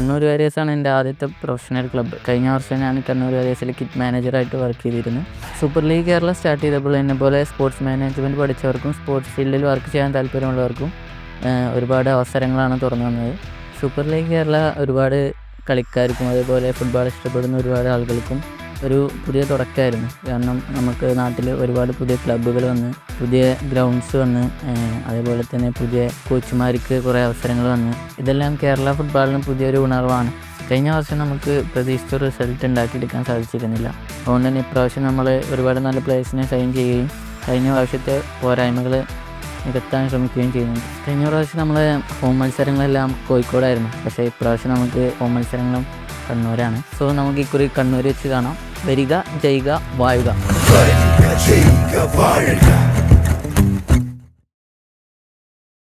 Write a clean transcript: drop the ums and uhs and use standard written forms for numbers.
കണ്ണൂർ വാരിയേഴ്സാണ് എൻ്റെ ആദ്യത്തെ professional club. കഴിഞ്ഞ വർഷം ഞാൻ കണ്ണൂർ വാരിയേഴ്സിൽ കിറ്റ് മാനേജറായിട്ട് വർക്ക് ചെയ്തിരുന്നു. സൂപ്പർ ലീഗ് കേരള സ്റ്റാർട്ട് ചെയ്തപ്പോൾ എന്നെപ്പോലെ സ്പോർട്സ് മാനേജ്മെൻറ്റ് പഠിച്ചവർക്കും സ്പോർട്സ് ഫീൽഡിൽ വർക്ക് ചെയ്യാൻ താല്പര്യമുള്ളവർക്കും ഒരുപാട് അവസരങ്ങളാണ് തുറന്നു വന്നത്. സൂപ്പർ ലീഗ് കേരള ഒരുപാട് കളിക്കാർക്കും അതേപോലെ ഫുട്ബോൾ ഇഷ്ടപ്പെടുന്ന ഒരുപാട് ആളുകൾക്കും ഒരു പുതിയ തുടക്കമായിരുന്നു. കാരണം നമുക്ക് നാട്ടിൽ ഒരുപാട് പുതിയ ക്ലബ്ബുകൾ വന്ന്, പുതിയ ഗ്രൗണ്ട്സ് വന്ന്, അതേപോലെ തന്നെ പുതിയ കോച്ചുമാർക്ക് കുറേ അവസരങ്ങൾ വന്ന്, ഇതെല്ലാം കേരള ഫുട്ബോളിന് പുതിയൊരു ഉണർവാണ്. കഴിഞ്ഞ വർഷം നമുക്ക് പ്രതീക്ഷിച്ച റിസൾട്ട് ഉണ്ടാക്കിയെടുക്കാൻ സാധിച്ചിരുന്നില്ല. അതുകൊണ്ട് തന്നെ ഇപ്രാവശ്യം നമ്മൾ ഒരുപാട് നല്ല പ്ലേയേഴ്സിനെ സൈൻ ചെയ്യുകയും കഴിഞ്ഞ പ്രാവശ്യത്തെ പോരായ്മകൾ നികത്താൻ ശ്രമിക്കുകയും ചെയ്യുന്നുണ്ട്. കഴിഞ്ഞ പ്രാവശ്യം നമ്മൾ ഹോം മത്സരങ്ങളെല്ലാം കോഴിക്കോടായിരുന്നു. പക്ഷേ ഇപ്രാവശ്യം നമുക്ക് ഹോം മത്സരങ്ങളും കണ്ണൂരാണ്. സോ നമുക്ക് ഇക്കുറി കണ്ണൂർ വെച്ച് കാണാം. വരിക, ജയിക, വാഴുക.